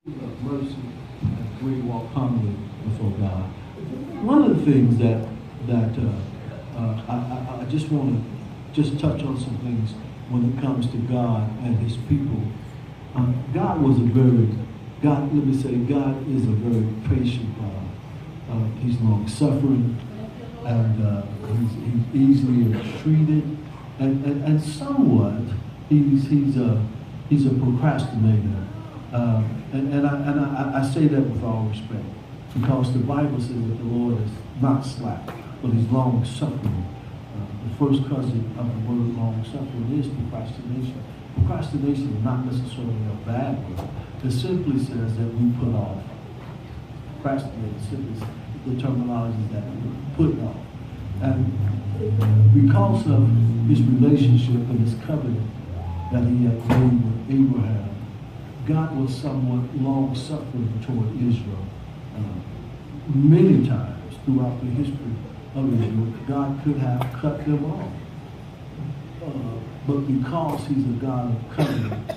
mercy and we walk humbly before God. One of the things that I just want to just touch on some things when it comes to God and His people. God was a very, God, let me say, God is a very patient God. He's long-suffering, and he's easily treated, and somewhat he's a procrastinator. And I say that with all respect, because the Bible says that the Lord is not slack, but He's long-suffering. The first cousin of the word long-suffering is procrastination. Procrastination is not necessarily a bad word. It simply says that we put off. Procrastinate simply says the terminology that we put off. And because of His relationship and His covenant that He had made with Abraham, God was somewhat long-suffering toward Israel. Many times throughout the history of Israel, God could have cut them off. But because He's a God of covenant,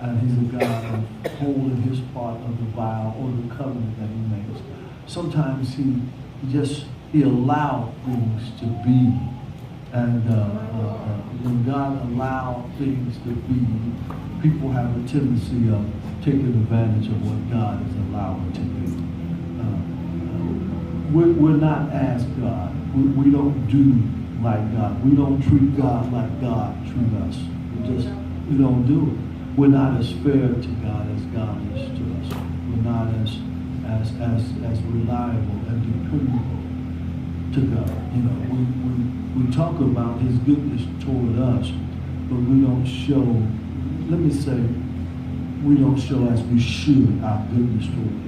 and He's a God of holding His part of the vow or the covenant that He makes, sometimes He allowed things to be. And when God allowed things to be, people have a tendency of taking advantage of what God is allowing to be. We're not as God. We don't do like God. We don't treat God like God treats us. We don't do it. We're not as fair to God as God is to us. We're not as reliable and dependable to God. You know, we talk about His goodness toward us, but we don't show, let me say, we don't show as we should our goodness toward Him.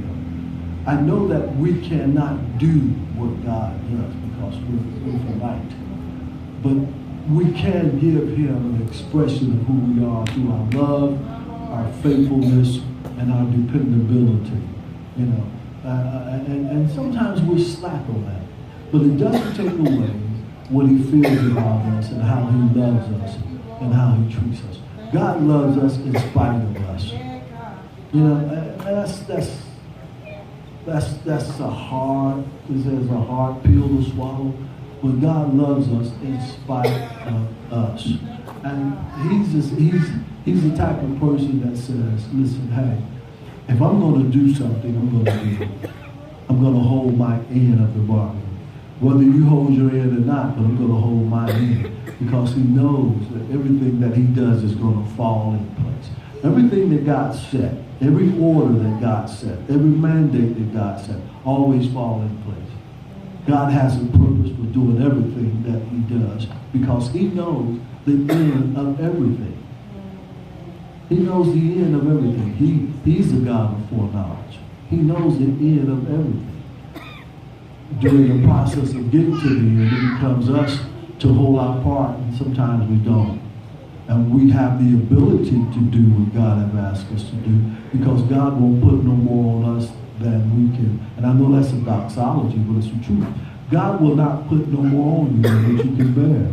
I know that we cannot do what God does because we're finite, but we can give Him an expression of who we are through our love, our faithfulness, and our dependability. You know, and sometimes we're slack on that. But it doesn't take away what He feels about us and how He loves us and how He treats us. God loves us in spite of us. You know, that's a hard pill to swallow. But God loves us in spite of us. And he's the type of person that says, listen, hey, if I'm going to do something, I'm going to do it. I'm going to hold my end of the bargain. Whether you hold your end or not, but I'm going to hold my end, because He knows that everything that He does is going to fall in place. Everything that God set, every order that God set, every mandate that God set, always fall in place. God has a purpose for doing everything that He does, because He knows the end of everything. He knows the end of everything. He's the God of foreknowledge. He knows the end of everything. During the process of getting to the end, it becomes us to hold our part, and sometimes we don't. And we have the ability to do what God has asked us to do, because God won't put no more on us than we can. And I know that's a doxology, but it's the truth. God will not put no more on you than what you can bear.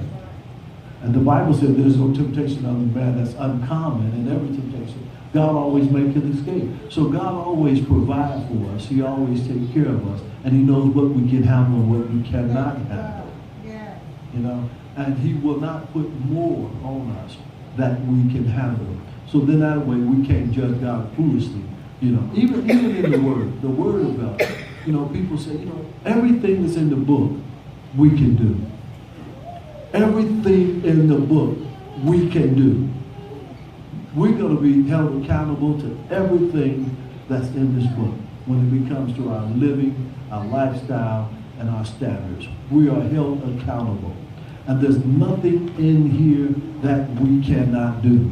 And the Bible said there's no temptation of the man that's uncommon, and every temptation, God always makes an escape. So God always provides for us. He always takes care of us. And He knows what we can handle and what we cannot handle. Yeah. You know, and He will not put more on us that we can handle. So then that way we can't judge God foolishly. You know, even in the Word of God, you know, people say, you know, everything that's in the book we can do. Everything in the book we can do. We're going to be held accountable to everything that's in this book when it comes to our living, our lifestyle, and our standards. We are held accountable. And there's nothing in here that we cannot do.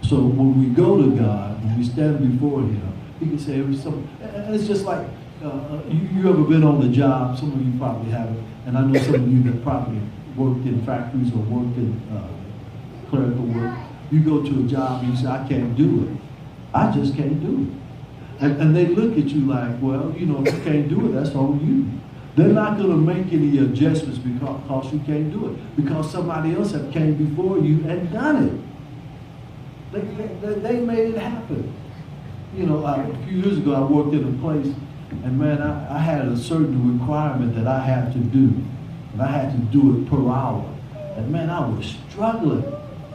So when we go to God, when we stand before Him, He can say, it's just like, you ever been on the job? Some of you probably haven't. And I know some of you that probably worked in factories or worked in clerical work. You go to a job and you say, I can't do it. I just can't do it. And they look at you like, well, you know, if you can't do it, that's on you. They're not going to make any adjustments because you can't do it. Because somebody else have came before you and done it. They made it happen. a few years ago I worked in a place, and man, I had a certain requirement that I had to do, and I had to do it per hour. And man, I was struggling.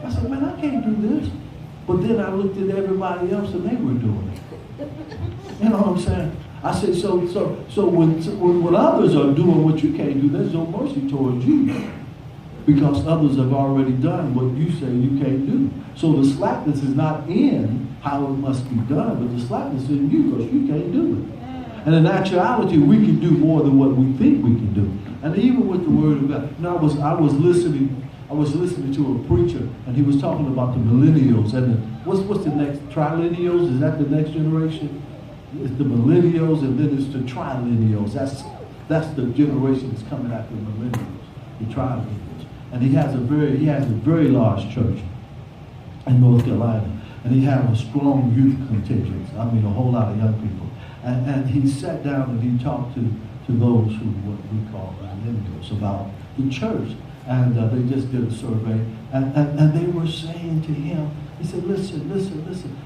I said, man, I can't do this. But then I looked at everybody else, and they were doing it. You know what I'm saying? I said, so when others are doing what you can't do, there's no mercy towards you. Because others have already done what you say you can't do. So the slackness is not in how it must be done, but the slackness is in you because you can't do it. And in actuality, we can do more than what we think we can do. And even with the Word of God, I was listening to a preacher, and he was talking about the millennials and what's the next trillennials? Is that the next generation? It's the millennials, and then it's the trillennials. That's the generation that's coming after the millennials, the trillennials. And he has a very large church in North Carolina, and he has a strong youth contingent. I mean, a whole lot of young people. And he sat down and he talked to those who what we call millennials about the church. And they just did a survey, and they were saying to him, he said, listen,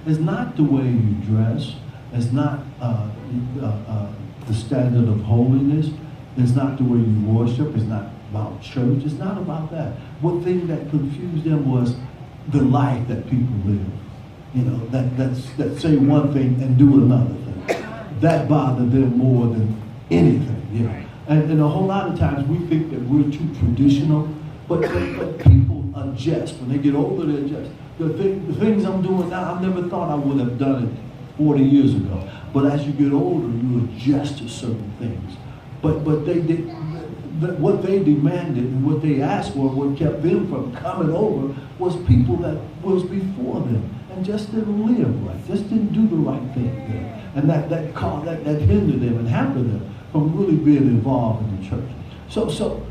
it's not the way you dress, it's not the standard of holiness, it's not the way you worship, it's not about church, it's not about that. One thing that confused them was the life that people live. That say one thing and do another thing. That bothered them more than anything, And a whole lot of times we think that we're too traditional, but people adjust. When they get older, they adjust. The things I'm doing now, I never thought I would have done it 40 years ago. But as you get older, you adjust to certain things. But they did what they demanded and what they asked for, what kept them from coming over, was people that was before them and just didn't live right, just didn't do the right thing there. And that hindered them and hampered them from really being involved in the church.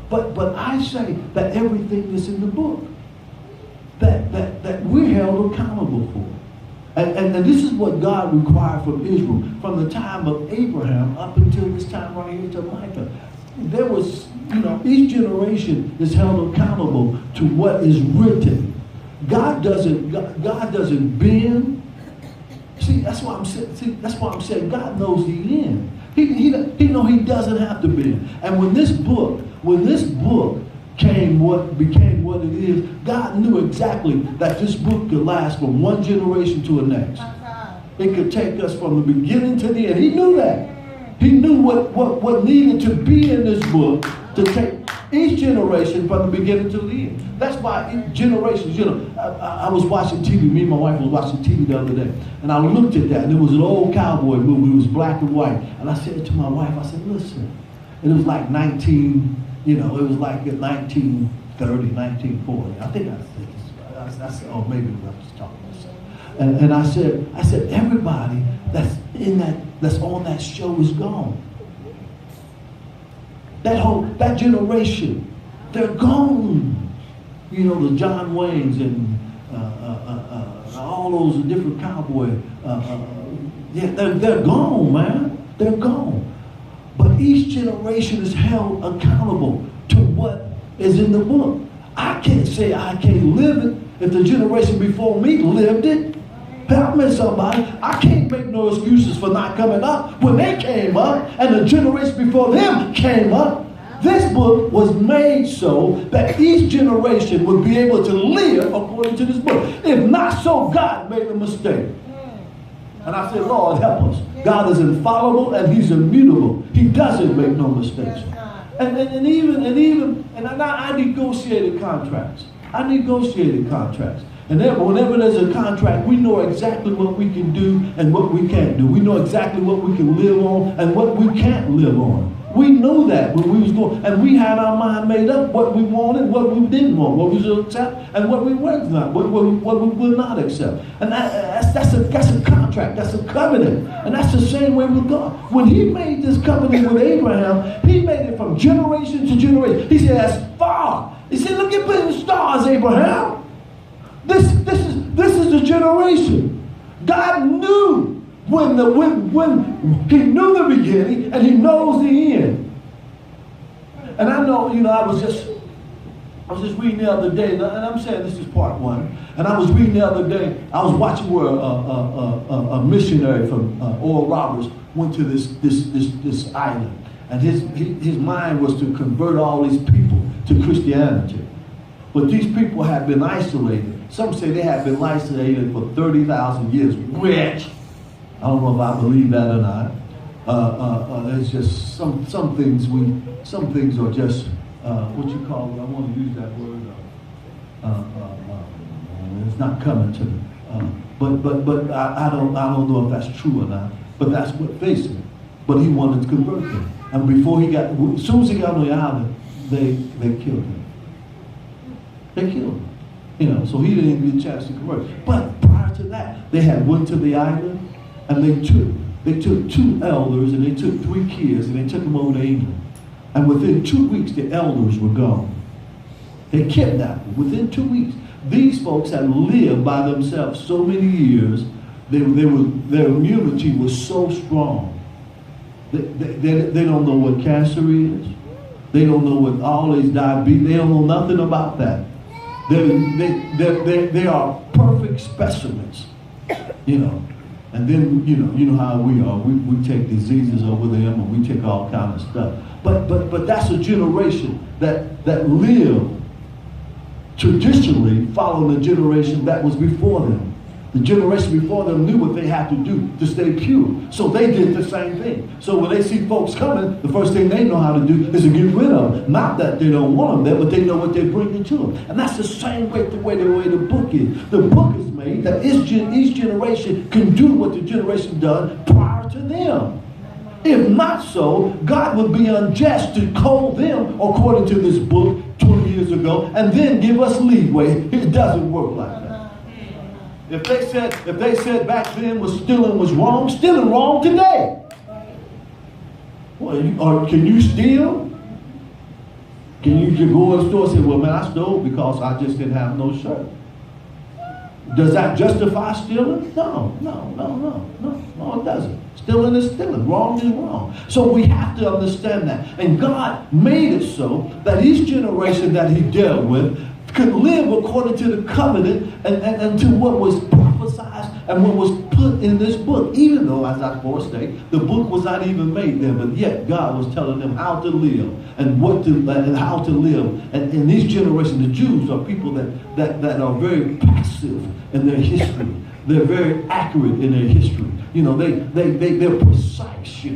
But I say that everything is in the book that we're held accountable for. And this is what God required from Israel from the time of Abraham up until this time right here to Micah. There was, each generation is held accountable to what is written. God doesn't bend. That's why I'm saying God knows the end. He knows he doesn't have to bend. And when this book became what it is, God knew exactly that this book could last from one generation to the next. It could take us from the beginning to the end. He knew that. He knew what needed to be in this book to take each generation from the beginning to the end. That's why generations, I was watching TV, me and my wife was watching TV the other day, and I looked at that, and it was an old cowboy movie, it was black and white, and I said to my wife, I said, listen, and it was like it was like 1930, 1940, I think I said, oh, maybe I'm just talking to myself. And I said, everybody that's on that show is gone. That generation, they're gone. The John Waynes and all those different cowboy. They're gone, man. They're gone. But each generation is held accountable to what is in the book. I can't say I can't live it if the generation before me lived it. Help me, somebody. I can't make no excuses for not coming up when they came up and the generation before them came up. This book was made so that each generation would be able to live according to this book. If not so, God made a mistake. And I said, Lord, help us. God is infallible and he's immutable. He doesn't make no mistakes. And I negotiated contracts. And then whenever there's a contract, we know exactly what we can do and what we can't do. We know exactly what we can live on and what we can't live on. We knew that when we was going, and we had our mind made up what we wanted, what we didn't want, what we should accept, and what we weren't not, what we will not accept. And that's a contract, that's a covenant, and that's the same way with God. When He made this covenant with Abraham, He made it from generation to generation. He said, as far. He said, look at the stars, Abraham. This is the generation. God knew when He knew the beginning and He knows the end. And I know, I was just I was just reading the other day, and I'm saying this is part one, and I was reading the other day, I was watching where a missionary from Oral Roberts went to this island, and his mind was to convert all these people to Christianity. But these people had been isolated. Some say they had been isolated for 30,000 years, which, I don't know if I believe that or not. There's just some things are just, what you call it, I want to use that word, it's not coming to me. But I don't know if that's true or not, but that's what they said. But he wanted to convert them. And before as soon as he got on the island, they killed him. They killed him. So he didn't even get a chance to convert. But prior to that, they had went to the island, and they took 2 elders, and they took 3 kids, and they took them over to England. And within 2 weeks, the elders were gone. They kidnapped them. Within 2 weeks, these folks had lived by themselves so many years. Their immunity was so strong. They don't know what cancer is. They don't know what all these diabetes. They don't know nothing about that. They are perfect specimens, And then you know how we are. We take diseases over them, and we take all kind of stuff. But that's a generation that lived traditionally following the generation that was before them. The generation before them knew what they had to do to stay pure. So they did the same thing. So when they see folks coming, the first thing they know how to do is to get rid of them. Not that they don't want them there, but they know what they're bringing to them. And that's the same way the way the book is. The book is made that each generation can do what the generation done prior to them. If not so, God would be unjust to call them according to this book 20 years ago and then give us leeway. It doesn't work like that. If they said back then stealing was wrong today. Well, can you steal? Can you go in the store and say, well, man, I stole because I just didn't have no shirt? Does that justify stealing? No, it doesn't. Stealing is stealing. Wrong is wrong. So we have to understand that. And God made it so that each generation that he dealt with could live according to the covenant and to what was prophesied and what was put in this book. Even though, as I state, the book was not even made then, but yet God was telling them how to live and how to live. And in these generations, the Jews are people that are very passive in their history. They're very accurate in their history. They're precise,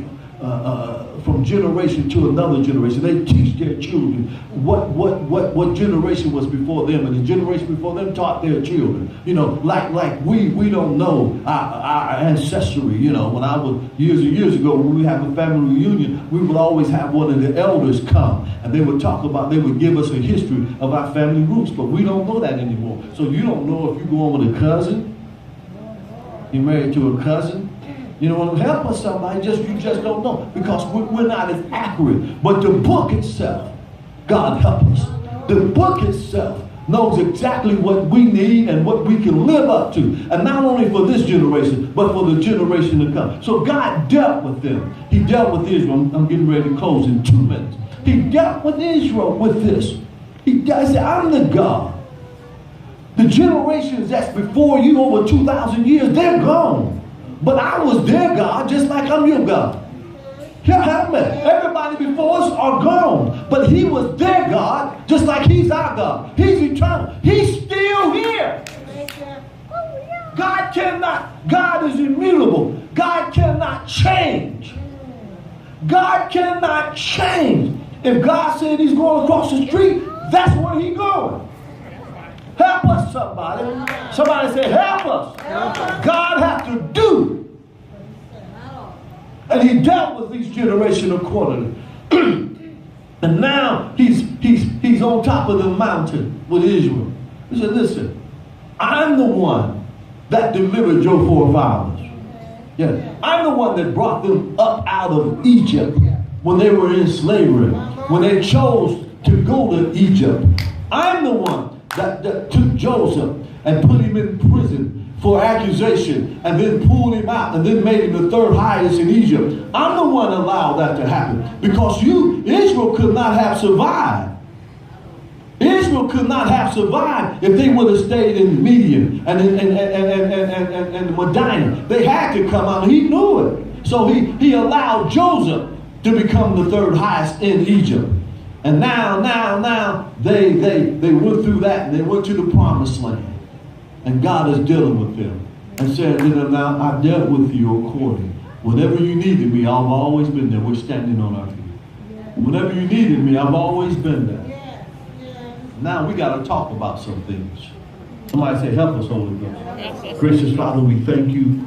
from generation to another generation. They teach their children what generation was before them, and the generation before them taught their children. Like we don't know our ancestry. When I was years and years ago, when we have a family reunion, we would always have one of the elders come, and they would give us a history of our family roots, but we don't know that anymore. So you don't know if you go on with a cousin, you're married to a cousin. Help us somebody, you just don't know, because we're not as accurate. But the book itself, God help us. The book itself knows exactly what we need and what we can live up to. And not only for this generation, but for the generation to come. So God dealt with them. He dealt with Israel. I'm getting ready to close in 2 minutes. He dealt with Israel with this. He said, I'm the God. The generations that's before you over 2,000 years, they're gone. But I was their God just like I'm your God. Everybody before us are gone. But he was their God just like he's our God. He's eternal. He's still here. God is immutable. God cannot change. God cannot change. If God said he's going across the street, that's where he's going. Help us, somebody. Somebody say, help us. God has to do. And he dealt with each generation accordingly. And now he's on top of the mountain with Israel. He said, listen, I'm the one that delivered your forefathers. Yeah, I'm the one that brought them up out of Egypt when they were in slavery, when they chose to go to Egypt. I'm the one that took Joseph and put him in prison for accusation and then pulled him out and then made him the 3rd highest in Egypt. I'm the one that allowed that to happen because Israel could not have survived. Israel could not have survived if they would have stayed in Midian and Medina. They had to come out. He knew it. So he allowed Joseph to become the third highest in Egypt. And now they went through that and they went to the promised land. And God is dealing with them and said, now I've dealt with you according. Whenever you needed me, I've always been there. We're standing on our feet. Whenever you needed me, I've always been there. Now we got to talk about some things. Somebody say, help us, Holy Ghost. Gracious Father, we thank you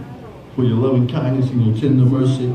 for your loving kindness and your tender mercy.